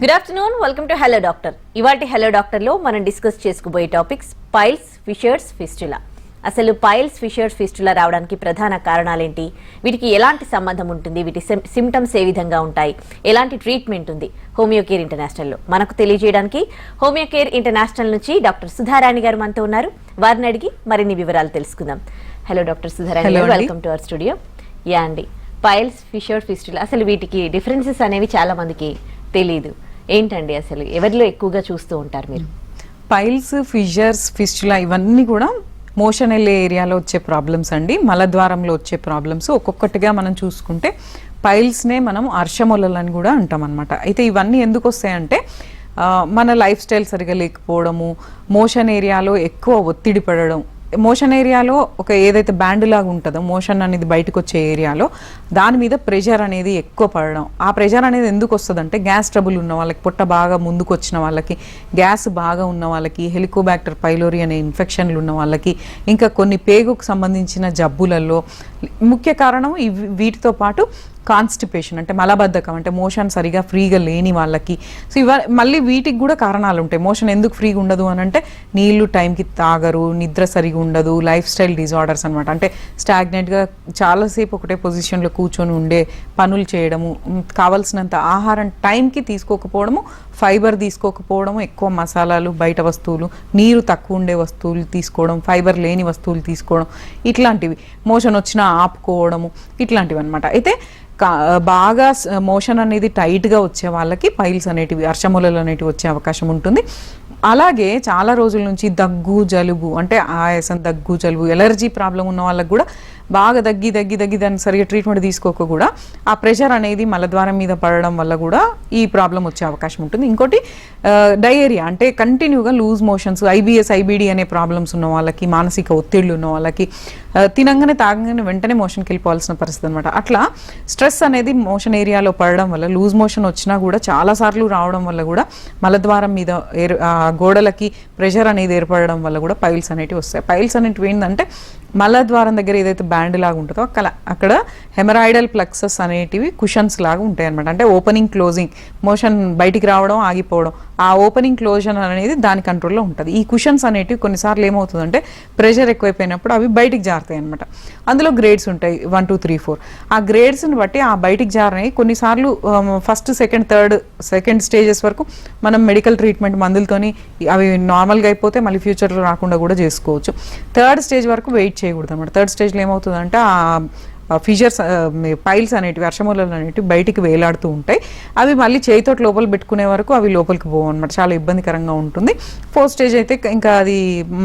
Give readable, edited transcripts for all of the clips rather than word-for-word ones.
Good afternoon, welcome to hello doctor. ఇవాటి hello doctor లో మనం డిస్కస్ చేసుకోబోయే టాపిక్స్ పైల్స్, ఫిషర్స్, ఫిస్టులా. అసలు పైల్స్, ఫిషర్స్, ఫిస్టులా రావడానికి ప్రధాన కారణాలేంటి, వీటికి ఎలాంటి సంబంధం ఉంటుంది, వీటి సిమ్టమ్స్ ఏ విధంగా ఉంటాయి, ఎలాంటి ట్రీట్మెంట్ ఉంది హోమియో కేర్ ఇంటర్నేషనల్ లో మనకు తెలియజేయడానికి హోమియో కేర్ ఇంటర్నేషనల్ నుంచి డాక్టర్ సుధారాణి గారు మనతో ఉన్నారు. వారిని అడిగి మరిన్ని వివరాలు తెలుసుకుందాం. హలో డాక్టర్ సుధారాణి గారు, welcome to our studio. Yeah అండి, పైల్స్, ఫిషర్, ఫిస్టులా, అసలు వీటికి డిఫరెన్సెస్ అనేవి చాలా మందికి తెలీదు. ఏంటండి అసలు ఎవరిలో ఎక్కువగా చూస్తూ ఉంటారు మీరు? పైల్స్, ఫిషర్స్, ఫిస్టులా ఇవన్నీ కూడా మోషన్ వెళ్ళే ఏరియాలో వచ్చే ప్రాబ్లమ్స్ అండి. మలద్వారంలో వచ్చే ప్రాబ్లమ్స్ ఒక్కొక్కటిగా మనం చూసుకుంటే పైల్స్నే మనం అర్షమొలలని కూడా అంటాం అనమాట. అయితే ఇవన్నీ ఎందుకు వస్తాయంటే మన లైఫ్ స్టైల్ సరిగా లేకపోవడము, మోషన్ ఏరియాలో ఎక్కువ ఒత్తిడి పడడం, మోషన్ ఏరియాలో ఒక ఏదైతే బ్యాండ్ లాగా ఉంటుందో మోషన్ అనేది బయటకు వచ్చే ఏరియాలో దాని మీద ప్రెషర్ అనేది ఎక్కువ పడడం. ఆ ప్రెషర్ అనేది ఎందుకు వస్తుందంటే గ్యాస్ ట్రబుల్ ఉన్న వాళ్ళకి, పొట్ట బాగా ముందుకు వచ్చిన వాళ్ళకి, గ్యాస్ బాగా ఉన్న వాళ్ళకి, హెలికోబాక్టర్ పైలోరీ అనే ఇన్ఫెక్షన్లు ఉన్న వాళ్ళకి, ఇంకా కొన్ని పేగుకు సంబంధించిన జబ్బులలో ముఖ్య కారణం వీటితో పాటు కాన్స్టిపేషన్ అంటే మలబద్ధకం, అంటే మోషన్ సరిగా ఫ్రీగా లేని వాళ్ళకి. సో మళ్ళీ వీటికి కూడా కారణాలు ఉంటాయి. మోషన్ ఎందుకు ఫ్రీగా ఉండదు అని అంటే నీళ్లు టైంకి తాగరు, నిద్ర సరిగా ఉండదు, లైఫ్ స్టైల్ డిజార్డర్స్ అనమాట. అంటే స్టాగ్నెంట్గా చాలాసేపు ఒకటే పొజిషన్లో కూర్చొని ఉండే పనులు చేయడము, కావాల్సినంత ఆహారం టైంకి తీసుకోకపోవడము, ఫైబర్ తీసుకోకపోవడము, ఎక్కువ మసాలాలు, బయట వస్తువులు, నీరు తక్కువ ఉండే వస్తువులు తీసుకోవడం, ఫైబర్ లేని వస్తువులు తీసుకోవడం, ఇట్లాంటివి, మోషన్ వచ్చినా ఆపుకోవడము, ఇట్లాంటివి అనమాట. అయితే బాగా మోషన్ అనేది టైట్గా వచ్చే వాళ్ళకి పైల్స్ అనేటివి, అర్షమొలలు అనేటివి వచ్చే అవకాశం ఉంటుంది. అలాగే చాలా రోజుల నుంచి దగ్గు, జలుబు, అంటే ఆయాసం, దగ్గు, జలుబు, ఎలర్జీ ప్రాబ్లం ఉన్న వాళ్ళకి కూడా బాగా దగ్గి దాన్ని సరిగా ట్రీట్మెంట్ తీసుకోక కూడా ఆ ప్రెషర్ అనేది మలద్వారం మీద పడడం వల్ల కూడా ఈ ప్రాబ్లం వచ్చే అవకాశం ఉంటుంది. ఇంకోటి డయేరియా, అంటే కంటిన్యూగా లూజ్ మోషన్స్, ఐబిఎస్, ఐబిడి అనే ప్రాబ్లమ్స్ ఉన్న వాళ్ళకి, మానసిక ఒత్తిళ్లు ఉన్న వాళ్ళకి, తినంగానే తాగంగానే వెంటనే మోషన్కి వెళ్ళిపోవాల్సిన పరిస్థితి అనమాట. అట్లా స్ట్రెస్ అనేది మోషన్ ఏరియాలో పడడం వల్ల, లూజ్ మోషన్ వచ్చినా కూడా చాలాసార్లు రావడం వల్ల కూడా మలద్వారం మీద గోడలకి ప్రెషర్ అనేది ఏర్పడడం వల్ల కూడా పైల్స్ అనేటివి వస్తాయి. పైల్స్ అనేటివి ఏంటంటే మలద్వారం దగ్గర ఏదైతే బ్యాండ్ లాగా ఉంటుందో అక్కడ హెమరాయిడల్ ప్లక్సెస్ అనేటివి కుషన్స్ లాగా ఉంటాయి అనమాట. అంటే ఓపెనింగ్, క్లోజింగ్, మోషన్ బయటికి రావడం, ఆగిపోవడం, ఆ ఓపెనింగ్ క్లోజన్ అనేది దాని కంట్రోల్లో ఉంటుంది. ఈ కుషన్స్ అనేటివి కొన్నిసార్లు ఏమవుతుందంటే ప్రెషర్ ఎక్కువైపోయినప్పుడు అవి బయటికి జారుతాయి అనమాట. అందులో గ్రేడ్స్ ఉంటాయి, 1, 2, 3, 4. ఆ గ్రేడ్స్ని బట్టి ఆ బయటికి జారినాయి కొన్నిసార్లు ఫస్ట్, సెకండ్ స్టేజెస్ వరకు మనం మెడికల్ ట్రీట్మెంట్ మందులతోని అవి నార్మల్గా అయిపోతే మళ్ళీ ఫ్యూచర్లో రాకుండా కూడా చేసుకోవచ్చు. థర్డ్ స్టేజ్ వరకు వెయిట్ చేయకూడదు అనమాట. థర్డ్ స్టేజ్లో ఏమవుతుందంటే ఫిషర్స్, పైల్స్ అనేటివి, అర్షమొలలు అనేటివి బయటికి వేలాడుతూ ఉంటాయి. అవి మళ్ళీ చేయితోటి లోపల పెట్టుకునే వరకు అవి లోపలికి పోవు అనమాట. చాలా ఇబ్బందికరంగా ఉంటుంది. ఫోర్త్ స్టేజ్ అయితే ఇంకా అది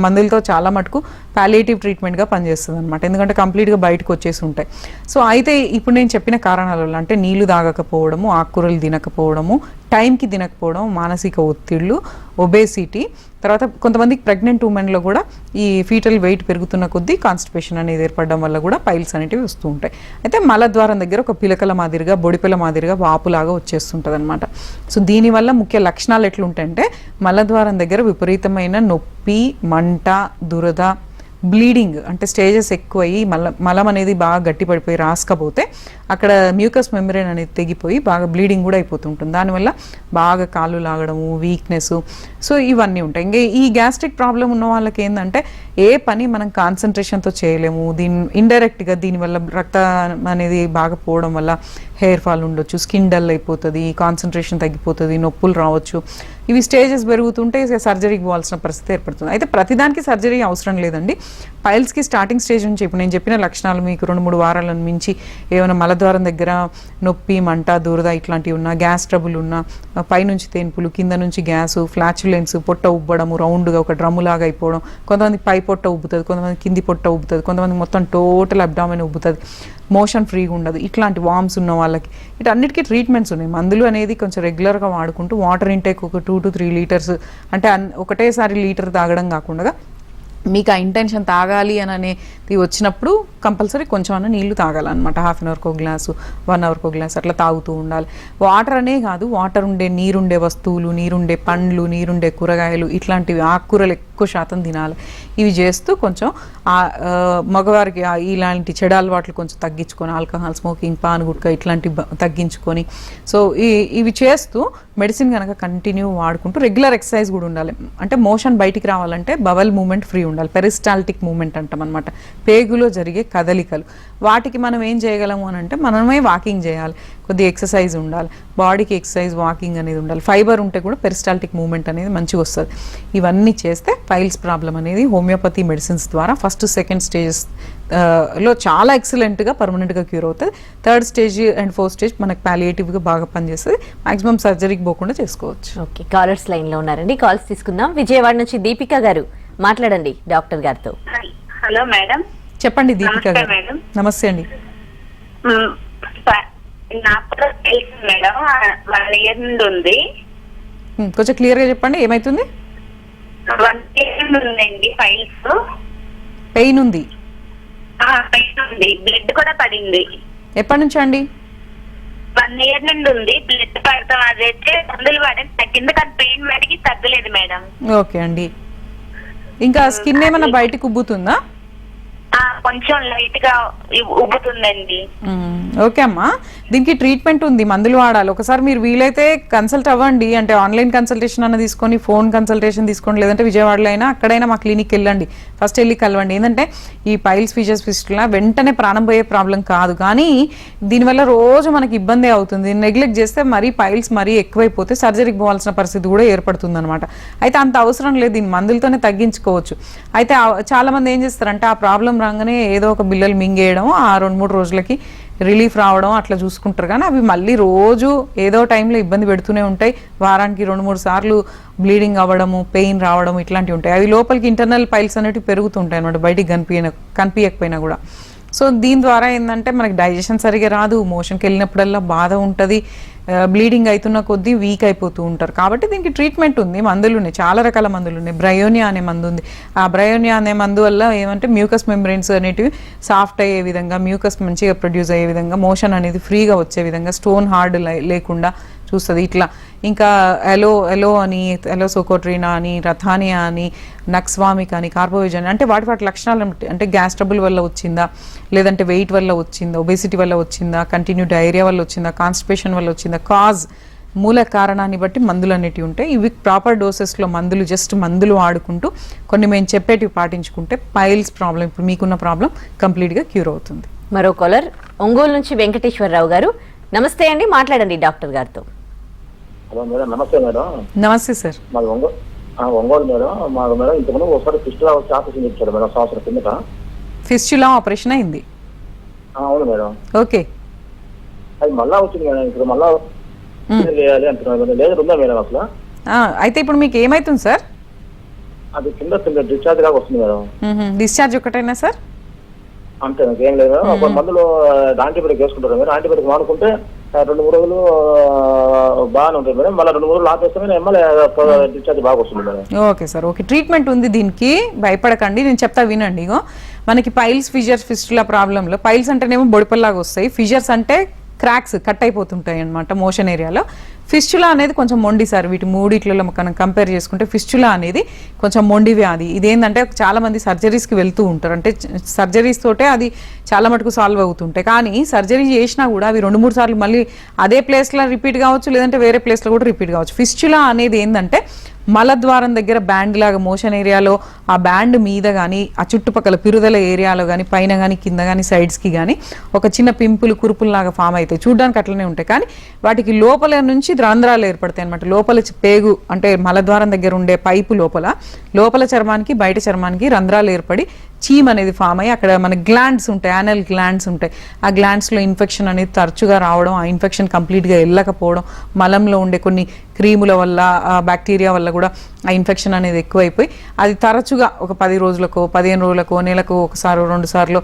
మందులతో చాలా మటుకు పాలియేటివ్ ట్రీట్మెంట్గా పనిచేస్తుంది అనమాట. ఎందుకంటే కంప్లీట్గా బయటకు వచ్చేసి ఉంటాయి. సో అయితే ఇప్పుడు నేను చెప్పిన కారణాల వల్ల, అంటే నీళ్లు తాగకపోవడము, ఆకుకూరలు తినకపోవడము, టైంకి తినకపోవడం, మానసిక ఒత్తిళ్లు, ఒబేసిటీ, తర్వాత కొంతమందికి ప్రెగ్నెంట్ ఉమెన్లో కూడా ఈ ఫీటల్ వెయిట్ పెరుగుతున్న కొద్దీ కాన్స్టిపేషన్ అనేది ఏర్పడడం వల్ల కూడా పైల్స్ అనేటివి వస్తూ ఉంటాయి. అయితే మలద్వారం దగ్గర ఒక పిలకల మాదిరిగా, బొడిపిల మాదిరిగా వాపులాగా వచ్చేస్తుంటుంది అనమాట. సో దీనివల్ల ముఖ్య లక్షణాలు ఎట్లుంటాయంటే మలద్వారం దగ్గర విపరీతమైన నొప్పి, మంట, దురద, బ్లీడింగ్, అంటే స్టేజెస్ ఎక్కువయ్యి మలం అనేది బాగా గట్టి పడిపోయి రాసుకపోతే అక్కడ మ్యూకస్ మెంబ్రేన్ అనేది తెగిపోయి బాగా బ్లీడింగ్ కూడా అయిపోతుంటుంది. దానివల్ల బాగా కాళ్ళు లాగడము, వీక్నెస్, సో ఇవన్నీ ఉంటాయి. ఇంకా ఈ గ్యాస్ట్రిక్ ప్రాబ్లం ఉన్న వాళ్ళకి ఏంటంటే ఏ పని మనం కాన్సన్ట్రేషన్తో చేయలేము. ఇండైరెక్ట్గా దీనివల్ల రక్తం అనేది బాగా పోవడం వల్ల హెయిర్ ఫాల్ ఉండొచ్చు, స్కిన్ డల్ అయిపోతుంది, కాన్సన్ట్రేషన్ తగ్గిపోతుంది, నొప్పులు రావచ్చు. ఇవి స్టేజెస్ పెరుగుతుంటే సర్జరీకి పోవాల్సిన పరిస్థితి ఏర్పడుతుంది. అయితే ప్రతిదానికి సర్జరీ అవసరం లేదండి. పైల్స్కి స్టార్టింగ్ స్టేజ్ నుంచి ఇప్పుడు నేను చెప్పిన లక్షణాలు మీకు 2-3 వారాలను మించి ఏమైనా మలద్వారం దగ్గర నొప్పి, మంట, దురద ఇట్లాంటివి ఉన్నా, గ్యాస్ ట్రబుల్ ఉన్నా, పైనుంచి తేన్పులు, కింద నుంచి గ్యాసు, ఫ్లాచులెన్స్, పొట్ట ఉబ్బడము, రౌండ్గా ఒక డ్రమ్ము లాగా అయిపోవడం, కొంతమంది పై పొట్ట ఉబ్బుతుంది, కొంతమంది కింది పొట్ట ఉబ్బుతుంది, కొంతమంది మొత్తం టోటల్ అబ్డామిన్ ఉబ్బుతుంది, మోషన్ ఫ్రీగా ఉండదు, ఇట్లాంటి వామ్స్ ఉన్న వాళ్ళకి వీటన్నిటికీ ట్రీట్మెంట్స్ ఉన్నాయి. మందులు అనేది కొంచెం రెగ్యులర్గా వాడుకుంటూ వాటర్ ఇంటేక్ ఒక 2 to 3 లీటర్స్, అంటే ఒకటేసారి లీటర్ తాగడం కాకుండా మీకు ఆ ఇంటెన్షన్ తాగాలి అని అనేది వచ్చినప్పుడు కంపల్సరీ కొంచెం అన్న నీళ్లు తాగాలన్నమాట. హాఫ్ అన్ అవర్కో గ్లాసు, 1 అవర్కో గ్లాసు అట్లా తాగుతూ ఉండాలి. వాటర్ అనే కాదు, వాటర్ ఉండే నీరుండే వస్తువులు, నీరుండే పండ్లు, నీరుండే కూరగాయలు, ఇట్లాంటివి ఆకుకూరలు ఎక్కువ శాతం తినాలి. ఇవి చేస్తూ కొంచెం మగవారికి ఇలాంటి చెడు అలవాట్లు కొంచెం తగ్గించుకొని, ఆల్కహాల్, స్మోకింగ్, పాన్ గుట్కా ఇట్లాంటివి తగ్గించుకొని, సో ఇవి చేస్తూ మెడిసిన్ కనుక కంటిన్యూ వాడుకుంటూ రెగ్యులర్ ఎక్సర్సైజ్ కూడా ఉండాలి. అంటే మోషన్ బయటికి రావాలంటే బవల్ మూమెంట్ ఫ్రీ ఉండాలి. పెరిస్టాల్టిక్ మూమెంట్ అంటాం అనమాట, పేగులో జరిగే కదలికలు. వాటికి మనం ఏం చేయగలము అని అంటే మనమే వాకింగ్ చేయాలి, కొద్దిగా ఎక్సర్సైజ్ ఉండాలి, బాడీకి ఎక్సర్సైజ్, వాకింగ్ అనేది ఉండాలి. ఫైబర్ ఉంటే కూడా పెరిస్టాల్టిక్ మూమెంట్ అనేది మంచిగా వస్తుంది. ఇవన్నీ చేస్తే పైల్స్ ప్రాబ్లం అనేది హోమియోపతి మెడిసిన్స్ ద్వారా ఫస్ట్ సెకండ్ స్టేజెస్ లో చాలా ఎక్సలెంట్గా పర్మనెంట్గా క్యూర్ అవుతుంది. Third stage and fourth stage మనకు ప్యాలియేటివ్గా బాగా పనిచేస్తుంది. మాక్సిమం సర్జరీకి పోకుండా చేసుకోవచ్చు. ఓకే, కాలర్స్ లైన్లో ఉన్నారండి, కాల్స్ తీసుకుందాం. విజయవాడ నుంచి దీపిక గారు మాట్లాడండి డాక్టర్ గారితో. Hello madam. చెప్పండి దీపిక గారు. మేడం నమస్తే అండి. నాకు తెలుసు మేడం, 1 year నుండి ఉంది. కొంచెం క్లియర్గా చెప్పండి, ఏమైతుంది? 1 year ఉందండి ఫైల్స్. పెయిన్ ఉంది? పెయిన్ ఉంది, బ్లడ్ కూడా పడింది. ఎప్పటి నుంచి అండి? 1 year నుండి ఉంది. బ్లడ్ పడతాం, అదైతే మందులు పడడం తగ్గింది, కానీ పెయిన్ వాటికి తగ్గలేదు మేడం. ఓకే అండి. ఇంకా స్కిన్ ఏమైనా బయటకు ఉబ్బుతుందా? కొంచెం లైట్ గా ఉబ్బుతుందండి. ఓకే అమ్మా, దీనికి ట్రీట్మెంట్ ఉంది, మందులు వాడాలి. ఒకసారి మీరు వీలైతే కన్సల్ట్ అవ్వండి, అంటే ఆన్లైన్ కన్సల్టేషన్ అన్న తీసుకొని, ఫోన్ కన్సల్టేషన్ తీసుకోండి, లేదంటే విజయవాడలో అయినా అక్కడైనా మా క్లినిక్ వెళ్ళండి, ఫస్ట్ వెళ్ళి కలవండి. ఏంటంటే ఈ పైల్స్, ఫిషర్స్, ఫిస్టులా వెంటనే ప్రాణం పోయే ప్రాబ్లం కాదు, కానీ దీనివల్ల రోజు మనకి ఇబ్బంది అవుతుంది. నెగ్లెక్ట్ చేస్తే మరీ పైల్స్ మరీ ఎక్కువైపోతే సర్జరీకి పోవాల్సిన పరిస్థితి కూడా ఏర్పడుతుంది అనమాట. అయితే అంత అవసరం లేదు, దీన్ని మందులతోనే తగ్గించుకోవచ్చు. అయితే చాలా మంది ఏం చేస్తారంటే ఆ ప్రాబ్లం రాగానే ఏదో ఒక బిల్లలు మింగేయడం, ఆ 2-3 రోజులకి రిలీఫ్ రావడం అట్లా చూసుకుంటారు, కానీ అవి మళ్ళీ రోజు ఏదో టైంలో ఇబ్బంది పెడుతూనే ఉంటాయి. వారానికి 2-3 సార్లు బ్లీడింగ్ అవ్వడము, పెయిన్ రావడం ఇట్లాంటివి ఉంటాయి. అవి లోపలికి ఇంటర్నల్ పైల్స్ అనేవి పెరుగుతుంటాయి అనమాట, బయటికి కనిపించకపోయినా కూడా. సో దీని ద్వారా ఏంటంటే మనకి డైజెషన్ సరిగా రాదు, మోషన్కి వెళ్ళినప్పుడల్లా బాధ ఉంటుంది, బ్లీడింగ్ అవుతున్న కొద్దీ వీక్ అయిపోతూ ఉంటారు. కాబట్టి దీనికి ట్రీట్మెంట్ ఉంది, మందులు ఉన్నాయి, చాలా రకాల మందులు ఉన్నాయి. బ్రయోనియా అనే మందు ఉంది. ఆ బ్రయోనియా అనే మందు వల్ల ఏమంటే మ్యూకస్ మెంబ్రెయిన్స్ అనేటివి సాఫ్ట్ అయ్యే విధంగా, మ్యూకస్ మంచిగా ప్రొడ్యూస్ అయ్యే విధంగా, మోషన్ అనేది ఫ్రీగా వచ్చే విధంగా, స్టోన్ హార్డ్ లేకుండా చూస్తుంది ఇట్లా. ఇంకా ఎలో అని, ఎలోసోకోట్రీనా అని, రథానియా అని, నక్స్వామిక్ అని, కార్బోవిజన్ అంటే వాటి లక్షణాలు అంటే గ్యాస్ ట్రబుల్ వల్ల వచ్చిందా, లేదంటే వెయిట్ వల్ల వచ్చిందా, ఒబేసిటీ వల్ల వచ్చిందా, కంటిన్యూ డైరియా వల్ల వచ్చిందా, కాన్స్టిపేషన్ వల్ల వచ్చిందా, మూల కారణాన్ని బట్టి మందులు అనేటివి ఉంటాయి. ఇవి ప్రాపర్ డోసెస్లో మందులు, జస్ట్ మందులు వాడుకుంటూ కొన్ని మేము చెప్పేటివి పాటించుకుంటే పైల్స్ ప్రాబ్లం, ఇప్పుడు మీకున్న ప్రాబ్లం కంప్లీట్గా క్యూర్ అవుతుంది. మరో కాలర్ ఒంగోలు నుంచి వెంకటేశ్వరరావు గారు. నమస్తే అండి, మాట్లాడండి డాక్టర్ గారితో. హలో మేడం, నమస్తే మేడం. నమస్తే సార్. మాది ఒంగోలు మేడం. మాకు మేడం ఇంతకుముందు ఒకసారి ఫిస్టులా వచ్చి ఆపరేషన్ ఇచ్చారు మేడం, సంవత్సరం కిందట. ఫిస్టులా ఆపరేషన్ అయింది? అవును మేడం. ఓకే. అది మళ్ళా వచ్చింది మేడం, ఇప్పుడు మళ్ళా చేయాలి అంటున్నారు. లేదు ఉందా మేడం అసలు? అయితే ఇప్పుడు మీకు ఏమైతుంది సార్? అది కింద డిశ్చార్జ్ లాగా వస్తుంది మేడం. డిశ్చార్జ్ ఒకటైనా సార్? అంతే, నాకేం లేదు మేడం. ఒక మందులు యాంటీబయాటిక్ వేసుకుంటారు మేడం. యాంటీబయాటిక్ వాడుకుంటే 2-3 రోజులు బాగానే ఉంటుంది మేడం. మళ్ళీ 2-3 రోజులు ఆపేస్తే మళ్ళీ డిశ్చార్జ్ బాగా వస్తుంది madam. Okay sir, okay. Treatment ఉంది దీనికి, భయపడకండి, నేను చెప్తా వినండి. ఇగో మనకి పైల్స్, ఫిషర్స్, ఫిస్టులా ప్రాబ్లంలో పైల్స్ అంటేనేమో బొడిపల్లాగా వస్తాయి, ఫిషర్స్ అంటే క్రాక్స్ కట్ అయిపోతుంటాయి అనమాట మోషన్ ఏరియాలో. ఫిస్టులా అనేది కొంచెం మొండి సార్. వీటి మూడిట్లలో మనం కంపేర్ చేసుకుంటే ఫిస్టులా అనేది కొంచెం మొండి వ్యాధి. ఇదేంటంటే చాలా మంది సర్జరీస్కి వెళ్తూ ఉంటారు, అంటే సర్జరీస్ తోటే అది చాలా మటుకు సాల్వ్ అవుతుంటాయి. కానీ సర్జరీ చేసినా కూడా అవి 2-3 సార్లు మళ్ళీ అదే ప్లేస్లో రిపీట్ కావచ్చు, లేదంటే వేరే ప్లేస్లో కూడా రిపీట్ కావచ్చు. ఫిస్టులా అనేది ఏంటంటే మలద్వారం దగ్గర బ్యాండ్ లాగా మోషన్ ఏరియాలో ఆ బ్యాండ్ మీద కానీ, ఆ చుట్టుపక్కల పిరుదల ఏరియాలో కానీ, పైన కానీ, కింద కానీ, సైడ్స్కి కానీ ఒక చిన్న పింపులు, కురుపుల్లాగా ఫామ్ అవుతాయి. చూడడానికి అట్లనే ఉంటాయి, కానీ వాటికి లోపల నుంచి రంధ్రాలు ఏర్పడతాయి అనమాట. లోపల పేగు అంటే మలద్వారం దగ్గర ఉండే పైపు లోపల చర్మానికి, బయట చర్మానికి రంధ్రాలు ఏర్పడి చీమ్ అనేది ఫామ్ అయ్యి అక్కడ మన గ్లాండ్స్ ఉంటాయి, యానల్ గ్లాండ్స్ ఉంటాయి. ఆ గ్లాండ్స్లో ఇన్ఫెక్షన్ అనేది తరచుగా రావడం, ఆ ఇన్ఫెక్షన్ కంప్లీట్గా వెళ్ళకపోవడం, మలంలో ఉండే కొన్ని క్రీముల వల్ల, బ్యాక్టీరియా వల్ల కూడా ఆ ఇన్ఫెక్షన్ అనేది ఎక్కువైపోయి అది తరచుగా ఒక 10 రోజులకో, 15 రోజులకో, నెలకు ఒకసారి 2 సార్లు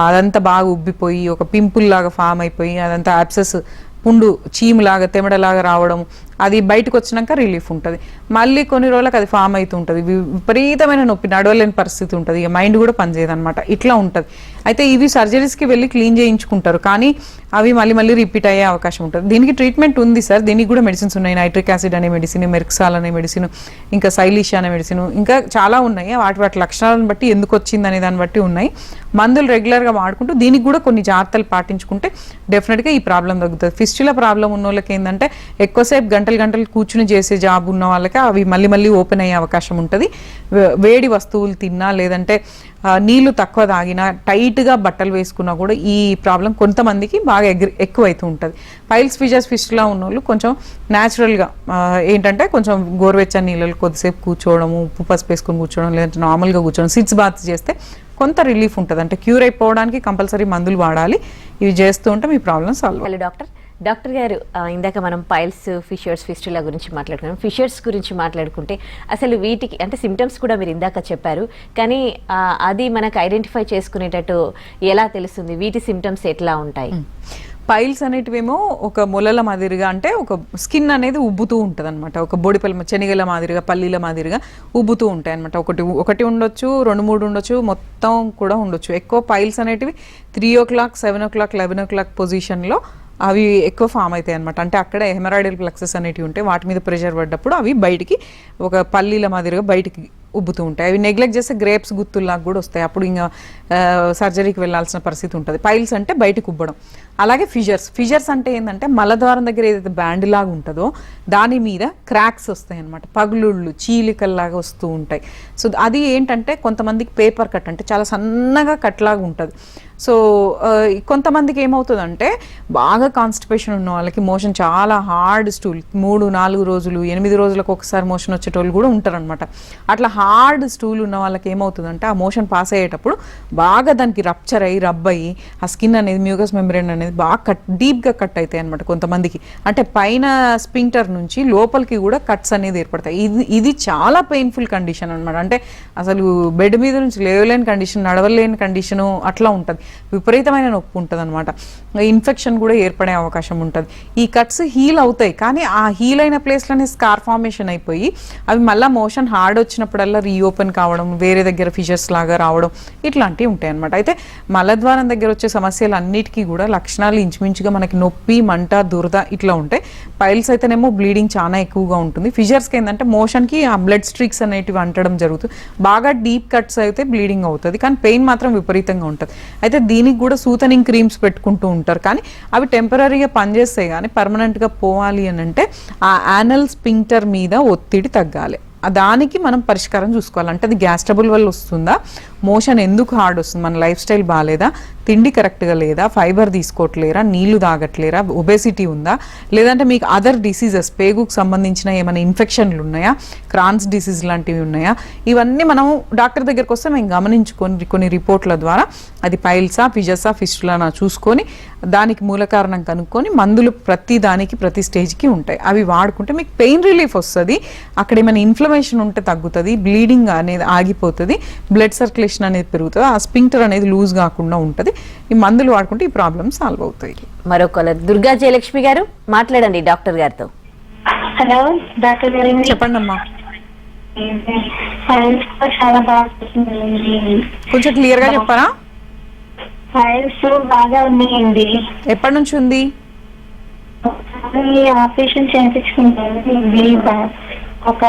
అదంతా బాగా ఉబ్బిపోయి ఒక పింపుల్ లాగా ఫామ్ అయిపోయి అదంతా యాబ్సెస్, పుండు, చీములాగా, తెమడలాగా రావడం, అది బయటకు వచ్చినాక రిలీఫ్ ఉంటుంది. మళ్ళీ కొన్ని రోజులకు అది ఫామ్ అవుతూ ఉంటుంది, విపరీతమైన నొప్పి, నడవలేని పరిస్థితి ఉంటుంది, ఇక మైండ్ కూడా పనిచేయదన్నమాట, ఇట్లా ఉంటుంది. అయితే ఇవి సర్జరీస్కి వెళ్ళి క్లీన్ చేయించుకుంటారు, కానీ అవి మళ్ళీ రిపీట్ అయ్యే అవకాశం ఉంటుంది. దీనికి ట్రీట్మెంట్ ఉంది సార్, దీనికి కూడా మెడిసిన్స్ ఉన్నాయి. నైట్రిక్ యాసిడ్ అనే మెడిసిన్, మెర్క్సాల్ అనే మెడిసిన్, ఇంకా సైలిషియా అనే మెడిసిన్, ఇంకా చాలా ఉన్నాయి. వాటి లక్షణాలను బట్టి ఎందుకు వచ్చింది అనే దాన్ని బట్టి ఉన్నాయి. మందులు రెగ్యులర్గా వాడుకుంటూ దీనికి కూడా కొన్ని జాగ్రత్తలు పాటించుకుంటే డెఫినెట్గా ఈ ప్రాబ్లం తగ్గుతుంది. ఫిస్టులా ప్రాబ్లం ఉన్న వాళ్ళకి ఏంటంటే ఎక్కువసేపు గంటలు కూర్చుని చేసే జాబ్ ఉన్న వాళ్ళకి అవి మళ్ళీ ఓపెన్ అయ్యే అవకాశం ఉంటుంది. వేడి వస్తువులు తిన్నా, లేదంటే నీళ్లు తక్కువ తాగినా, టైట్గా బట్టలు వేసుకున్నా కూడా ఈ ప్రాబ్లం కొంతమందికి బాగా ఎక్కువైతూ ఉంటుంది. పైల్స్ ఫిషర్స్ ఫిస్టులా ఉన్న వాళ్ళు కొంచెం న్యాచురల్గా ఏంటంటే కొంచెం గోరువెచ్చని నీళ్ళలో కొద్దిసేపు కూర్చోవడము, ఉప్పు పసుపు వేసుకొని కూర్చోవడం, లేదంటే నార్మల్గా కూర్చోవడం, సిట్స్ బాత్ చేస్తే కొంత రిలీఫ్ ఉంటుంది. అంటే క్యూర్ అయిపోవడానికి కంపల్సరీ మందులు వాడాలి. ఇవి చేస్తూ ఉంటే మీ ప్రాబ్లం సాల్వ్. హలో డాక్టర్ గారు, ఇందాక మనం పైల్స్, ఫిషర్స్, ఫిస్టులా గురించి మాట్లాడుకున్నాం. ఫిషర్స్ గురించి మాట్లాడుకుంటే అసలు వీటికి అంటే సిమ్టమ్స్ కూడా మీరు ఇందాక చెప్పారు, కానీ అది మనకు ఐడెంటిఫై చేసుకునేటట్టు ఎలా తెలుస్తుంది? వీటి సిమ్టమ్స్ ఎట్లా ఉంటాయి? పైల్స్ అనేటివేమో ఒక మొలల మాదిరిగా, అంటే ఒక స్కిన్ అనేది ఉబ్బుతూ ఉంటుంది అనమాట. ఒక బొడిపల్లి శనగల మాదిరిగా, పల్లీల మాదిరిగా ఉబ్బుతూ ఉంటాయి అనమాట. ఒకటి ఉండొచ్చు, 2-3 ఉండొచ్చు, మొత్తం కూడా ఉండొచ్చు. ఎక్కువ పైల్స్ అనేటివి 3 o'clock, 7 o'clock, 11 o'clock పొజిషన్లో అవి ఎక్కువ ఫామ్ అవుతాయి అనమాట. అంటే అక్కడ హెమరాయిడల్ ప్లెక్సెస్ అనేటివి ఉంటాయి, వాటి మీద ప్రెషర్ పడ్డప్పుడు అవి బయటికి ఒక పల్లీల మాదిరిగా బయటికి ఉబ్బుతూ ఉంటాయి. అవి నెగ్లెక్ట్ చేస్తే గ్రేప్స్ గుత్తుల్లాగా కూడా వస్తాయి, అప్పుడు ఇంకా సర్జరీకి వెళ్ళాల్సిన పరిస్థితి ఉంటుంది. పైల్స్ అంటే బయటకు ఉబ్బడం. అలాగే ఫిషర్స్ అంటే ఏంటంటే మలద్వారం దగ్గర ఏదైతే బ్యాండ్ లాగా ఉంటుందో దాని మీద క్రాక్స్ వస్తాయి అనమాట, పగులుళ్ళు, చీలికల్లాగా వస్తూ ఉంటాయి. సో అది ఏంటంటే కొంతమందికి పేపర్ కట్, అంటే చాలా సన్నగా కట్ లాగా ఉంటుంది. సో కొంతమందికి ఏమవుతుందంటే బాగా కాన్స్టిపేషన్ ఉన్న వాళ్ళకి మోషన్ చాలా హార్డ్ స్టూల్, 3-4 రోజులు 8 రోజులకు ఒకసారి మోషన్ వచ్చేటోళ్ళు కూడా ఉంటారనమాట. అట్లా హార్డ్ స్టూల్ ఉన్న వాళ్ళకి ఏమవుతుందంటే ఆ మోషన్ పాస్ అయ్యేటప్పుడు బాగా దానికి రబ్ అయ్యి ఆ స్కిన్ అనేది, మ్యూకస్ మెంబ్రేన్ అనేది బాగా డీప్గా కట్ అవుతాయి అనమాట కొంతమందికి. అంటే పైన స్పింక్టర్ నుంచి లోపలికి కూడా కట్స్ అనేది ఏర్పడతాయి. ఇది చాలా పెయిన్ఫుల్ కండిషన్ అనమాట. అంటే అసలు బెడ్ మీద నుంచి లేవలేని కండిషన్, నడవలేని కండిషను అట్లా ఉంటుంది. విపరీతమైన నొప్పి ఉంటుంది అనమాట. ఇన్ఫెక్షన్ కూడా ఏర్పడే అవకాశం ఉంటుంది. ఈ కట్స్ హీల్ అవుతాయి, కానీ ఆ హీల్ అయిన ప్లేస్లోనే స్కార్ ఫార్మేషన్ అయిపోయి అవి మళ్ళీ మోషన్ హార్డ్ వచ్చినప్పుడల్లా రీఓపెన్ కావడం, వేరే దగ్గర ఫిషర్స్ లాగా రావడం, ఇట్లాంటివి ఉంటాయి అనమాట. అయితే మలద్వారం దగ్గర వచ్చే సమస్యలు అన్నిటికీ కూడా లక్షణాలు ఇంచుమించుగా మనకి నొప్పి, మంట, దురద ఇట్లా ఉంటాయి. పైల్స్ అయితేనేమో బ్లీడింగ్ చాలా ఎక్కువగా ఉంటుంది. ఫిషర్స్కి ఏంటంటే మోషన్కి ఆ బ్లడ్ స్ట్రీక్స్ అనేటివి అంటడం జరుగుతుంది. బాగా డీప్ కట్స్ అయితే బ్లీడింగ్ అవుతుంది, కానీ పెయిన్ మాత్రం విపరీతంగా ఉంటుంది. అయితే దీనికి కూడా సూతనింగ్ క్రీమ్స్ పెట్టుకుంటూ ఉంటారు, కానీ అవి టెంపరీగా పనిచేస్తాయి. కానీ పర్మనెంట్గా పోవాలి అని అంటే ఆ యానల్ స్పింక్టర్ మీద ఒత్తిడి తగ్గాలి. దానికి మనం పరిష్కారం చూసుకోవాలి. అంటే అది గ్యాస్ ట్రబుల్ వల్ల వస్తుందా, మోషన్ ఎందుకు హార్డ్ వస్తుంది, మన లైఫ్ స్టైల్ బాగాలేదా, తిండి కరెక్ట్గా లేదా, ఫైబర్ తీసుకోవట్లేరా, నీళ్లు తాగట్లేరా, ఒబేసిటీ ఉందా, లేదంటే మీకు అదర్ డిసీజెస్, పేగుకు సంబంధించిన ఏమైనా ఇన్ఫెక్షన్లు ఉన్నాయా, క్రాన్స్ డిసీజ్ లాంటివి ఉన్నాయా, ఇవన్నీ మనం డాక్టర్ దగ్గరకు వస్తే మేము గమనించుకొని కొన్ని రిపోర్ట్ల ద్వారా అది పైల్సా, ఫిషర్సా, ఫిస్టులానా చూసుకొని దానికి మూల కారణం కనుక్కొని మందులు ప్రతి దానికి ప్రతి స్టేజ్కి ఉంటాయి. అవి వాడుకుంటే మీకు పెయిన్ రిలీఫ్ వస్తుంది, అక్కడ ఏమైనా ఇన్ఫ్లమేషన్ ఉంటే తగ్గుతుంది, బ్లీడింగ్ అనేది ఆగిపోతుంది, బ్లడ్ సర్క్యులేషన్ అనేది పెరుగుతుంది, ఆ స్పింక్టర్ అనేది లూజ్ కాకుండా ఉంటుంది. ఈ మందులు వాడుకుంటే ఈ ప్రాబ్లమ్ సాల్వ్ అవుతాయి. మరో కాలర్ దుర్గా జయలక్ష్మి గారు, మాట్లాడండి డాక్టర్ గారితో. హలో డాక్టర్ గారు, చెప్పండి అమ్మా. ఫైల్స్ చాలా బాగా, కొంచెం క్లియర్ గా చెప్పారా? ఫైల్స్ బాగా ఉన్నాయండి. ఎప్పటి నుంచి ఉంది? ఆపరేషన్ చేయించుకుంటాను, ఒక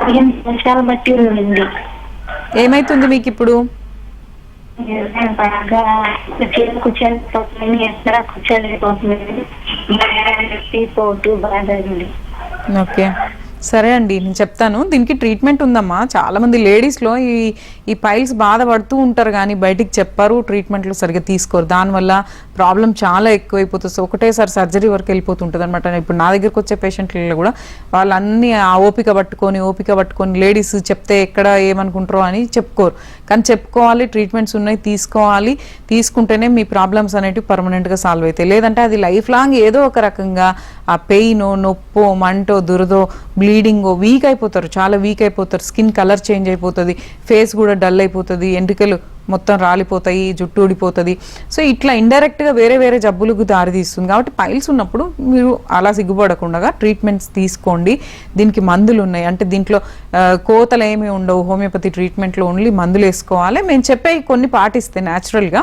15 సంవత్సరాలు బట్టి ఉంది. ఏమైతుంది మీకు ఇప్పుడు? బాగా కూర్చొని ఎక్కడ కూర్చోలేకపోతుంది, పోటు బాగా ఉంది. ఓకే, సరే అండి, నేను చెప్తాను. దీనికి ట్రీట్మెంట్ ఉందమ్మా. చాలా మంది లేడీస్లో ఈ పైల్స్ బాధపడుతూ ఉంటారు, కానీ బయటికి చెప్పారు, ట్రీట్మెంట్లు సరిగ్గా తీసుకోరు. దానివల్ల ప్రాబ్లం చాలా ఎక్కువైపోతుంది. ఒకటేసారి సర్జరీ వరకు వెళ్ళిపోతుంటుంది అనమాట. ఇప్పుడు నా దగ్గరకు వచ్చే పేషెంట్లలో కూడా వాళ్ళన్నీ ఆ ఓపిక పట్టుకొని లేడీస్ చెప్తే ఎక్కడ ఏమనుకుంటారో అని చెప్పుకోరు. కానీ చెప్పుకోవాలి, ట్రీట్మెంట్స్ ఉన్నాయి, తీసుకోవాలి. తీసుకుంటేనే మీ ప్రాబ్లమ్స్ అనేటివి పర్మనెంట్గా సాల్వ్ అవుతాయి. లేదంటే అది లైఫ్ లాంగ్ ఏదో ఒక రకంగా ఆ పెయిన్, నొప్పో, మంటో, దురదో, బ్లీడింగ్, వీక్ అయిపోతారు, చాలా వీక్ అయిపోతారు. స్కిన్ కలర్ చేంజ్ అయిపోతుంది, ఫేస్ కూడా డల్ అయిపోతుంది, ఎంట్రికలు మొత్తం రాలిపోతాయి, జుట్టు ఊడిపోతుంది. సో ఇట్లా ఇండైరెక్ట్గా వేరే వేరే జబ్బులకు దారితీస్తుంది. కాబట్టి పైల్స్ ఉన్నప్పుడు మీరు అలా సిగ్గుపడకుండా ట్రీట్మెంట్స్ తీసుకోండి. దీనికి మందులు ఉన్నాయి, అంటే దీంట్లో కోతలు ఏమీ ఉండవు. హోమియోపతి ట్రీట్మెంట్లో ఓన్లీ మందులు వేసుకోవాలి. మేము చెప్పే కొన్ని పాటిస్తే న్యాచురల్గా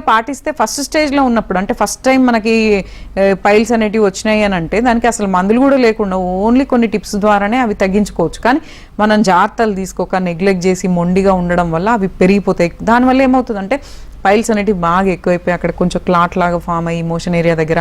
పాటిస్తే ఫస్ట్ స్టేజ్లో ఉన్నప్పుడు, అంటే ఫస్ట్ టైం మనకి పైల్స్ అనేటివి వచ్చినాయి అని అంటే దానికి అసలు మందులు కూడా లేకుండా ఓన్లీ కొన్ని టిప్స్ ద్వారానే అవి తగ్గించుకోవచ్చు. కానీ మనం జాగ్రత్తలు తీసుకోక నెగ్లెక్ట్ చేసి మొండిగా ఉండడం వల్ల అవి పెరిగిపోతాయి. దానివల్ల ఏమవుతుందంటే పైల్స్ అనేటివి బాగా ఎక్కువైపోయి అక్కడ కొంచెం క్లాట్ లాగా ఫామ్ అయ్యి మోషన్ ఏరియా దగ్గర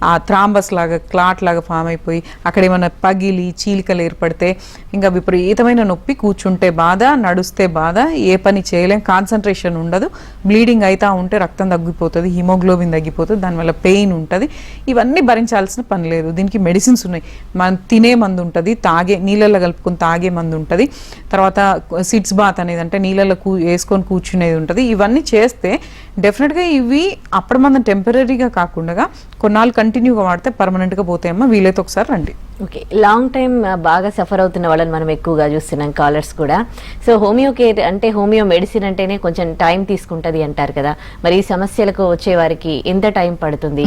ఆ థ్రాంబస్ లాగా క్లాట్ లాగా ఫామ్ అయిపోయి అక్కడ ఏమైనా పగిలి చీలికలు ఏర్పడితే ఇంకా విపరీతమైన నొప్పి, కూర్చుంటే బాధ, నడుస్తే బాధ, ఏ పని చేయలేం, కాన్సన్ట్రేషన్ ఉండదు, బ్లీడింగ్ అవుతా ఉంటే రక్తం తగ్గిపోతుంది, హిమోగ్లోబిన్ తగ్గిపోతుంది, దానివల్ల పెయిన్ ఉంటుంది. ఇవన్నీ భరించాల్సిన పని లేదు. దీనికి మెడిసిన్స్ ఉన్నాయి. మనం తినే మందు ఉంటుంది, నీళ్ళల్లో కలుపుకొని తాగే మందు ఉంటుంది, తర్వాత సిట్స్ బాత్ అనేది అంటే నీళ్ళల్లో వేసుకొని కూర్చునేది ఉంటుంది. ఇవన్నీ చేస్తే డెఫినెట్గా ఇవి అప్పుడు మనం టెంపరీగా కాకుండా కొన్నాళ్ళు కంటిన్యూగా వాడితే పర్మనెంట్గా పోతాయమ్మా. వీలైతే ఒకసారి రండి. ఓకే, లాంగ్ టైం బాగా సఫర్ అవుతున్న వాళ్ళని మనం ఎక్కువగా చూస్తున్నాం కాలర్స్ కూడా. సో హోమియో కేర్ అంటే హోమియో మెడిసిన్ అంటేనే కొంచెం టైం తీసుకుంటది అంటారు కదా, మరి ఈ సమస్యలకు వచ్చే వారికి ఎంత టైం పడుతుంది?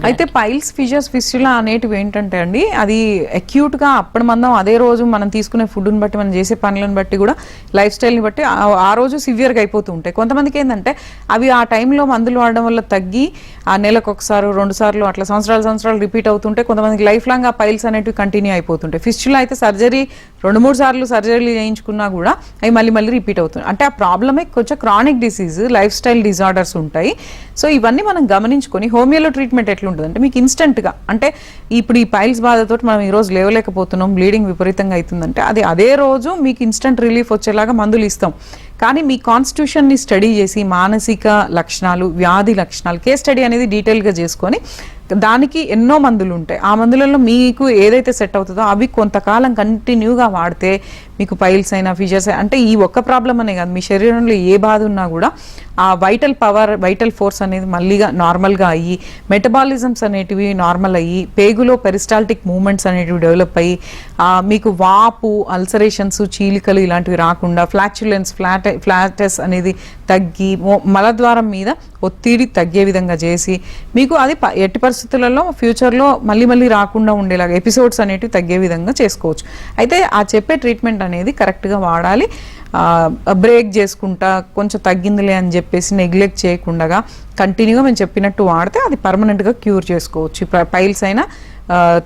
అయితే పైల్స్, ఫిషర్స్, ఫిస్టులా అనేటివి ఏంటంటే అండి, అది అక్యూట్గా అప్పుడు మనం అదే రోజు మనం తీసుకునే ఫుడ్ని బట్టి, మనం చేసే పనులను బట్టి కూడా, లైఫ్ స్టైల్ని బట్టి ఆ రోజు సివియర్గా అయిపోతూ ఉంటాయి. కొంతమందికి ఏంటంటే అవి ఆ టైంలో మందులు వాడడం వల్ల తగ్గి ఆ నెలకు ఒకసారి 2 సార్లు అట్లా సంవత్సరాలు రిపీట్ అవుతుంటే కొంతమందికి లైఫ్ లాంగ్ ఆ పైల్స్ అనేటివి కంటిన్యూ అయిపోతుంటాయి. ఫిస్టులా అయితే సర్జరీ 2-3 సార్లు సర్జరీ చేయించుకున్నా కూడా అవి మళ్ళీ రిపీట్ అవుతుంది. అంటే ఆ ప్రాబ్లమే కొంచెం chronic disease, life style disorders ఉంటాయి. సో ఇవన్నీ మనం గమనించుకొని హోమియోలో ట్రీట్మెంట్ ఎట్లుంటుంది అంటే మీకు ఇన్స్టెంట్గా, అంటే ఇప్పుడు ఈ పైల్స్ బాధతో మనం ఈరోజు లేవలేకపోతున్నాం, బ్లీడింగ్ విపరీతంగా అవుతుందంటే అదే రోజు మీకు ఇన్స్టెంట్ రిలీఫ్ వచ్చేలాగా మందులు ఇస్తాం. కానీ మీ కాన్స్టిట్యూషన్ని స్టడీ చేసి మానసిక లక్షణాలు, వ్యాధి లక్షణాలు, కేస్ స్టడీ అనేది డీటెయిల్గా చేసుకొని దానికి ఎన్నో మందులు ఉంటాయి. ఆ మందులలో మీకు ఏదైతే సెట్ అవుతుందో అవి కొంతకాలం కంటిన్యూగా వాడితే మీకు పైల్స్ అయినా, ఫిషర్స్ అంటే ఈ ఒక్క ప్రాబ్లం అనే కాదు, మీ శరీరంలో ఏ బాధ ఉన్నా కూడా ఆ వైటల్ పవర్, వైటల్ ఫోర్స్ అనేది మళ్ళీగా నార్మల్గా అయ్యి, మెటబాలిజమ్స్ అనేటివి నార్మల్ అయ్యి, పేగులో పెరిస్టాల్టిక్ మూమెంట్స్ అనేటివి డెవలప్ అయ్యి మీకు వాపు, అల్సరేషన్స్, చీలికలు ఇలాంటివి రాకుండా, ఫ్లాచులెన్స్, ఫ్లాటస్ అనేది తగ్గి మలద్వారం మీద ఒత్తిడి తగ్గే విధంగా చేసి మీకు అది ఎట్టి పరిస్థితులలో ఫ్యూచర్లో మళ్ళీ రాకుండా ఉండేలాగా ఎపిసోడ్స్ అనేటివి తగ్గే విధంగా చేసుకోవచ్చు. అయితే ఆ చెప్పే ట్రీట్మెంట్ అనేది కరెక్ట్గా వాడాలి. బ్రేక్ చేసుకుంటా కొంచెం తగ్గిందిలే అని చెప్పేసి నెగ్లెక్ట్ చేయకుండా కంటిన్యూగా మేము చెప్పినట్టు వాడితే అది పర్మనెంట్గా క్యూర్ చేసుకోవచ్చు. పైల్స్ అయినా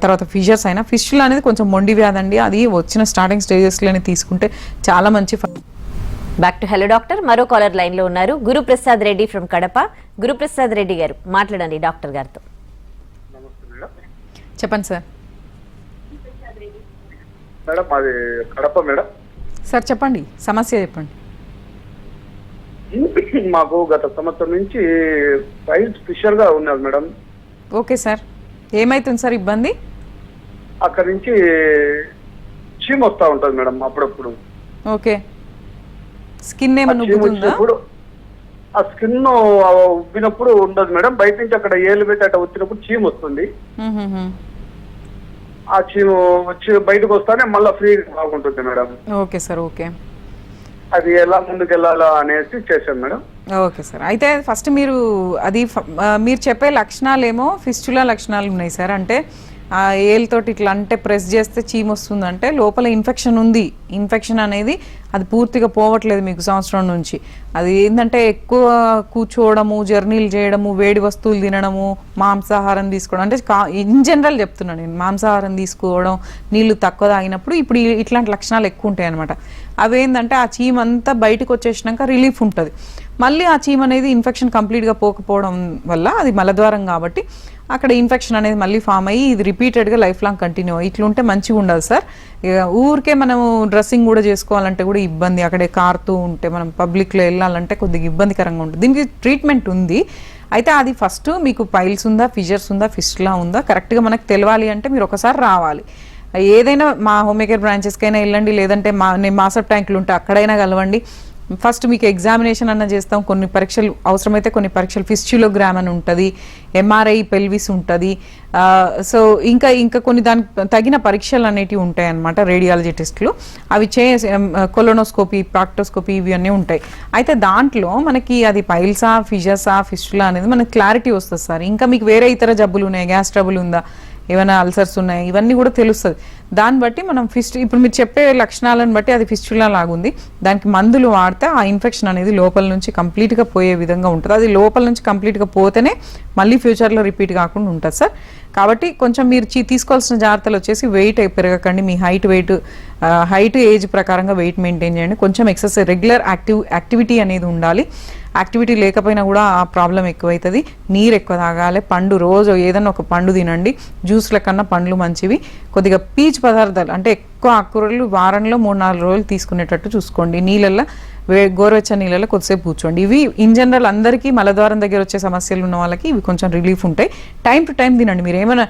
తర్వాత ఫిషర్స్ అయినా. ఫిస్టులా అనేది కొంచెం మొండి వ్యాధి అండి, అది వచ్చిన స్టార్టింగ్ స్టేజెస్లోనే తీసుకుంటే చాలా మంచి. Back to hello doctor. మరో కాలర్ లైన్ లో ఉన్నారు, గురుప్రసాద్ రెడ్డి ఫ్రమ్ కడప. గురుప్రసాద్ రెడ్డి గారు మాట్లాడండి డాక్టర్ గారితో. చెప్పండి సార్. మేడం అది కడప మేడం. సార్ చెప్పండి, సమస్య చెప్పండి. మాకు గత సంవత్సరం నుంచి పైల్స్ ఫిషర్ గా ఉన్నది మేడం. ఓకే సార్, ఏమైతుంది సార్ ఇబ్బంది? అక్కడి నుంచి చీమ వస్తా ఉంటది మేడం అప్పుడప్పుడు. ఓకే, స్కిన్ ఏమైనా ఉబ్బుతుందా? ఆ స్కిన్ ఉబ్బినప్పుడు ఉండదు మేడం, బయట నుంచి అక్కడ ఏళ్ళు పెట్టి అట్లా వచ్చినప్పుడు చీమ వస్తుంది. ఆ చీమ వచ్చి బయటకు వస్తానే మళ్ళీ ఫ్రీ బాగుంటుంది మేడం. Okay sir, okay. అది ఎలా ముందుకు వెళ్ళాలా అనేసి చేశాం మేడం. ఓకే సార్, అయితే ఫస్ట్ మీరు చెప్పే లక్షణాలు ఏమో ఫిస్టులా లక్షణాలు ఉన్నాయి సార్. అంటే ఆ ఏళ్ళతోటి ఇట్లా అంటే ప్రెస్ చేస్తే చీమ వస్తుందంటే లోపల ఇన్ఫెక్షన్ ఉంది. ఇన్ఫెక్షన్ అనేది అది పూర్తిగా పోవట్లేదు మీకు సంవత్సరం నుంచి. అది ఏంటంటే ఎక్కువ కూర్చోవడము, జర్నీలు చేయడము, వేడి వస్తువులు తినడము, మాంసాహారం తీసుకోవడం, అంటే ఇన్ జనరల్ చెప్తున్నాను నేను, మాంసాహారం తీసుకోవడం, నీళ్లు తక్కువ తాగినప్పుడు ఇప్పుడు ఇట్లాంటి లక్షణాలు ఎక్కువ ఉంటాయి అనమాట. అవేంటంటే ఆ చీమ అంతా బయటకు వచ్చేసినాక రిలీఫ్ ఉంటుంది. మళ్ళీ ఆ చీమ అనేది ఇన్ఫెక్షన్ కంప్లీట్గా పోకపోవడం వల్ల అది మలద్వారం కాబట్టి అక్కడ ఇన్ఫెక్షన్ అనేది మళ్ళీ ఫామ్ అయ్యి ఇది రిపీటెడ్గా లైఫ్ లాంగ్ కంటిన్యూ ఇట్లుంటే మంచిగా ఉండదు సార్. ఊరికే మనము డ్రెస్సింగ్ కూడా చేసుకోవాలంటే కూడా ఇబ్బంది, అక్కడే కారుతూ ఉంటే మనం పబ్లిక్లో వెళ్ళాలంటే కొద్దిగా ఇబ్బందికరంగా ఉంటుంది. దీనికి ట్రీట్మెంట్ ఉంది. అయితే అది ఫస్ట్ మీకు పైల్స్ ఉందా, ఫిషర్స్ ఉందా, ఫిస్టులా ఉందా కరెక్ట్గా మనకు తెలవాలి అంటే మీరు ఒకసారి రావాలి. ఏదైనా మా హోమియో కేర్ బ్రాంచెస్కైనా వెళ్ళండి, లేదంటే నేను మాసప్ ట్యాంకులు ఉంటే అక్కడైనా కలవండి. ఫస్ట్ మీకు ఎగ్జామినేషన్ అన్న చేస్తాం, కొన్ని పరీక్షలు అవసరమైతే కొన్ని పరీక్షలు ఫిస్చులోగ్రామ్ అని ఉంటుంది, ఎంఆర్ఐ పెల్విస్ ఉంటుంది. సో ఇంకా ఇంకా కొన్ని దానికి తగిన పరీక్షలు అనేటివి ఉంటాయి అన్నమాట, రేడియాలజీ టెస్ట్లు. అవి కొలోనోస్కోపీ, ప్రాక్టోస్కోపీ ఇవి అన్నీ ఉంటాయి. అయితే దాంట్లో మనకి అది పైల్సా, ఫిషర్సా, ఫిస్టులా అనేది మనకి క్లారిటీ వస్తుంది సార్. ఇంకా మీకు వేరే ఇతర జబ్బులు ఉన్నాయి, గ్యాస్ ట్రబుల్ ఉందా, ఏమైనా అల్సర్స్ ఉన్నాయి, ఇవన్నీ కూడా తెలుస్తుంది. దాన్ని బట్టి మనం ఇప్పుడు మీరు చెప్పే లక్షణాలను బట్టి అది ఫిస్టులా లాగుంది, దానికి మందులు వాడితే ఆ ఇన్ఫెక్షన్ అనేది లోపల నుంచి కంప్లీట్గా పోయే విధంగా ఉంటుంది. అది లోపల నుంచి కంప్లీట్గా పోతేనే మళ్ళీ ఫ్యూచర్లో రిపీట్ కాకుండా ఉంటుంది సార్. కాబట్టి కొంచెం మీరు తీసుకోవాల్సిన జాగ్రత్తలు వచ్చేసి వెయిట్ పెరగకండి, మీ హైట్ ఏజ్ ప్రకారంగా వెయిట్ మెయింటైన్ చేయండి, కొంచెం ఎక్సర్సైజ్ రెగ్యులర్ యాక్టివిటీ అనేది ఉండాలి. యాక్టివిటీ లేకపోయినా కూడా ఆ ప్రాబ్లం ఎక్కువైతుంది. నీరు ఎక్కువ తాగాలి, పండు రోజు ఏదైనా ఒక పండు తినండి, జ్యూస్ల కన్నా పండ్లు మంచివి. కొద్దిగా పీచు పదార్థాలు అంటే ఎక్కువ ఆకుకూరలు వారంలో 3-4 రోజులు తీసుకునేటట్టు చూసుకోండి. నీళ్ళల్లో గోరువెచ్చని నీళ్ళలో కొద్దిసేపు కూర్చోండి. ఇవి ఇన్ జనరల్ అందరికీ మలద్వారం దగ్గర వచ్చే సమస్యలు ఉన్న వాళ్ళకి ఇవి కొంచెం రిలీఫ్ ఉంటాయి. టైం టు టైం తినండి. మీరు ఏమైనా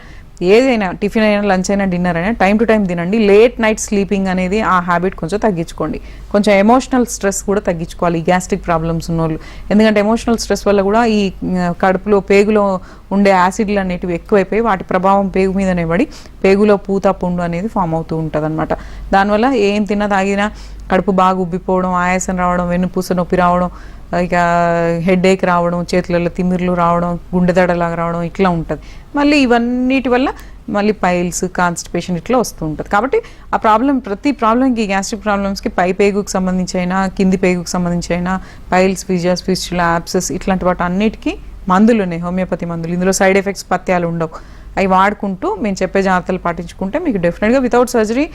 ఏదైనా టిఫిన్ అయినా, లంచ్ అయినా, డిన్నర్ అయినా టైం టు టైం తినండి. లేట్ నైట్ స్లీపింగ్ అనేది ఆ హ్యాబిట్ కొంచెం తగ్గించుకోండి. కొంచెం ఎమోషనల్ స్ట్రెస్ కూడా తగ్గించుకోవాలి ఈ గ్యాస్ట్రిక్ ప్రాబ్లమ్స్ ఉన్నోళ్ళు. ఎందుకంటే ఎమోషనల్ స్ట్రెస్ వల్ల కూడా ఈ కడుపులో పేగులో ఉండే యాసిడ్లు అనేటివి ఎక్కువైపోయి వాటి ప్రభావం పేగు మీదనే పడి పేగులో పూత పుండు అనేది ఫామ్ అవుతూ ఉంటుంది అనమాట. దానివల్ల ఏం తాగినా కడుపు బాగా ఉబ్బిపోవడం, ఆయాసం రావడం, వెన్నుపూస నొప్పి రావడం, ఇక హెడేక్ రావడం, చేతులలో తిమ్మిర్లు రావడం, గుండెదడలాగా రావడం ఇట్లా ఉంటుంది. మళ్ళీ ఇవన్నిటి వల్ల మళ్ళీ పైల్స్, కాన్స్టిపేషన్ ఇట్లా వస్తూ ఉంటుంది. కాబట్టి ఆ ప్రతి ప్రాబ్లంకి, గ్యాస్ట్రిక్ ప్రాబ్లమ్స్కి పై పేగుకు సంబంధించి అయినా, కింది పేగుకు సంబంధించి అయినా, పైల్స్, ఫిషర్స్, ఫిస్టులా, యాబ్సెస్ ఇట్లాంటి వాటి అన్నిటికీ మందులు ఉన్నాయి, హోమియోపతి మందులు. ఇందులో సైడ్ ఎఫెక్ట్స్ పత్యాలు ఉండవు. అవి వాడుకుంటూ మేము చెప్పే జాగ్రత్తలు పాటించుకుంటే మీకు డెఫినెట్గా వితౌట్ సర్జరీ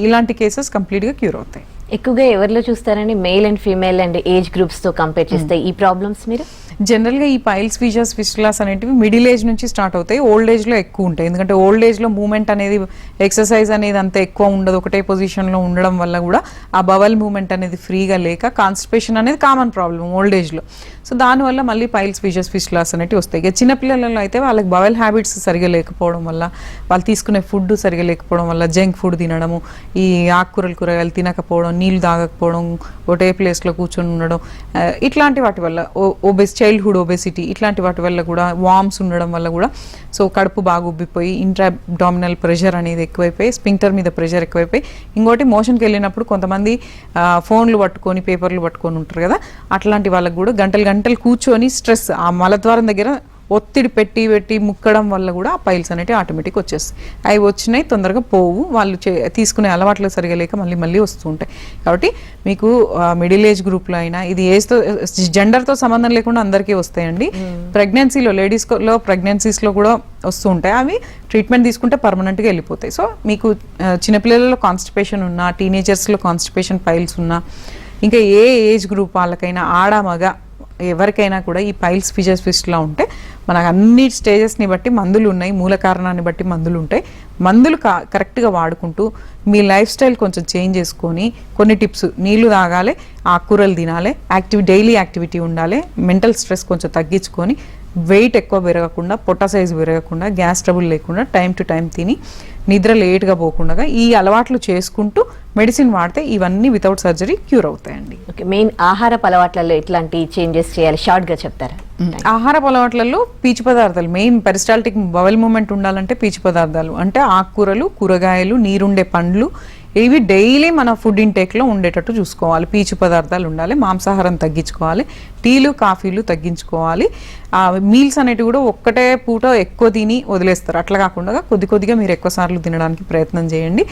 ఇలాంటి కేసెస్ కంప్లీట్గా క్యూర్ అవుతాయి. ఎక్కువగా ఎవరిలో చూస్తారండి, male and female and age గ్రూప్స్తో కంపేర్ చేస్తే ఈ ప్రాబ్లమ్స్ మీరు? జనరల్గా ఈ పైల్స్, ఫిషర్స్, ఫిస్టులాస్ అనేటివి మిడిల్ ఏజ్ నుంచి స్టార్ట్ అవుతాయి, ఓల్డ్ ఏజ్లో ఎక్కువ ఉంటాయి. ఎందుకంటే ఓల్డ్ ఏజ్లో మూమెంట్ అనేది, ఎక్సర్సైజ్ అనేది అంత ఎక్కువ ఉండదు, ఒకటే పొజిషన్లో ఉండడం వల్ల కూడా ఆ బవల్ మూమెంట్ అనేది ఫ్రీగా లేక కాన్స్టిపేషన్ అనేది కామన్ ప్రాబ్లం ఓల్డ్ ఏజ్లో. సో దానివల్ల మళ్ళీ పైల్స్, ఫిషర్స్, ఫిస్టులాస్ అనేవి వస్తాయి. ఇక చిన్నపిల్లలలో అయితే వాళ్ళకి బవల్ హ్యాబిట్స్ సరిగా లేకపోవడం వల్ల, వాళ్ళు తీసుకునే ఫుడ్ సరిగా లేకపోవడం వల్ల, జంక్ ఫుడ్ తినడము, ఈ ఆకుకూరలు, కూరగాయలు తినకపోవడం, నీళ్లు తాగకపోవడం, ఒకటే ప్లేస్లో కూర్చొని ఉండడం, ఇట్లాంటి వాటి వల్ల చైల్డ్హుడ్ ఒబెసిటీ ఇట్లాంటి వాటి వల్ల కూడా, వామ్స్ ఉండడం వల్ల కూడా సో కడుపు బాగా ఉబ్బిపోయి ఇంట్రాబ్డామినల్ ప్రెషర్ అనేది ఎక్కువైపోయి, స్పింక్టర్ మీద ప్రెషర్ ఎక్కువైపోయి, ఇంకోటి మోషన్కి వెళ్ళినప్పుడు కొంతమంది ఫోన్లు పట్టుకొని, పేపర్లు పట్టుకొని ఉంటారు కదా, అట్లాంటి వాళ్ళకి కూడా గంటలు కూర్చొని స్ట్రెస్, ఆ మలద్వారం దగ్గర ఒత్తిడి పెట్టి ముక్కడం వల్ల కూడా ఆ పైల్స్ అనేవి ఆటోమేటిక్ వచ్చేస్తాయి. అవి వచ్చినాయి తొందరగా పోవు, వాళ్ళు తీసుకునే అలవాట్లు సరిగా లేక మళ్ళీ వస్తూ ఉంటాయి. కాబట్టి మీకు మిడిల్ ఏజ్ గ్రూప్లో అయినా, ఇది ఏజ్తో, జెండర్తో సంబంధం లేకుండా అందరికీ వస్తాయండి. ప్రెగ్నెన్సీలో, లేడీస్లో ప్రెగ్నెన్సీస్లో కూడా వస్తూ ఉంటాయి. అవి ట్రీట్మెంట్ తీసుకుంటే పర్మనెంట్గా వెళ్ళిపోతాయి. సో మీకు చిన్నపిల్లలలో కాన్స్టిపేషన్ ఉన్నా, టీనేజర్స్లో కాన్స్టిపేషన్ పైల్స్ ఉన్నా, ఇంకా ఏ ఏజ్ గ్రూప్ వాళ్ళకైనా, ఆడ మగ ఎవరికైనా కూడా ఈ పైల్స్, ఫిషర్స్, ఫిస్టులా ఉంటే మనకు అన్ని స్టేజెస్ని బట్టి మందులు ఉన్నాయి, మూల కారణాన్ని బట్టి మందులు ఉంటాయి. మందులు కరెక్ట్గా వాడుకుంటూ మీ లైఫ్ స్టైల్ కొంచెం చేంజ్ చేసుకొని, కొన్ని టిప్స్, నీళ్లు తాగాలి, ఆకుకూరలు తినాలి, డైలీ యాక్టివిటీ ఉండాలి, మెంటల్ స్ట్రెస్ కొంచెం తగ్గించుకొని, వెయిట్ ఎక్కువ పెరగకుండా, పొట్ట సైజు పెరగకుండా, గ్యాస్ ట్రబుల్ లేకుండా, టైం టు టైం తిని, నిద్ర లేట్గా పోకుండా ఈ అలవాట్లు చేసుకుంటూ మెడిసిన్ వాడితే ఇవన్నీ వితౌట్ సర్జరీ క్యూర్ అవుతాయండి. ఓకే, మెయిన్ ఆహారపు అలవాట్లలో ఎట్లాంటి చేంజెస్ చేయాలి షార్ట్గా చెప్తారా? ఆహారపు అలవాట్లలో పీచు పదార్థాలు మెయిన్. పెరిస్టాల్టిక్ బవల్ మూమెంట్ ఉండాలంటే పీచు పదార్థాలు అంటే ఆకుకూరలు, కూరగాయలు, నీరుండే పండ్లు, ఇవి డైలీ మన ఫుడ్ ఇంటేక్లో ఉండేటట్టు చూసుకోవాలి. పీచు పదార్థాలు ఉండాలి, మాంసాహారం తగ్గించుకోవాలి, టీలు, కాఫీలు తగ్గించుకోవాలి. మీల్స్ అనేటివి కూడా ఒక్కటే పూట ఎక్కువ తిని వదిలేస్తారు, అట్లా కాకుండా కొద్దిగా మీరు ఎక్కువ సార్లు తినడానికి ప్రయత్నం చేయండి.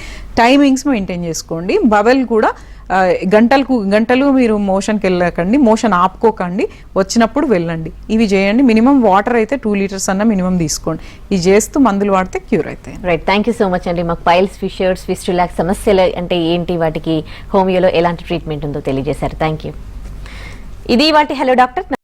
టైమింగ్స్ మెయింటైన్ చేసుకోండి. బవల్ కూడా గంటలు మీరు మోషన్కి వెళ్ళకండి, మోషన్ ఆపుకోకండి, వచ్చినప్పుడు వెళ్ళండి. ఇవి చేయండి. మినిమం వాటర్ అయితే 2 లీటర్స్ అన్న మినిమం తీసుకోండి. ఇది చేస్తూ మందులు వాడితే క్యూర్ అవుతాయి. Right, thank you so much అండి. మాకు పైల్స్, ఫిషర్స్, ఫిస్టులాక్ సమస్యలు అంటే ఏంటి, వాటికి హోమియోలో ఎలాంటి ట్రీట్మెంట్ ఉందో తెలియజేశారు. Thank you. ఇది వాటి హలో డాక్టర్.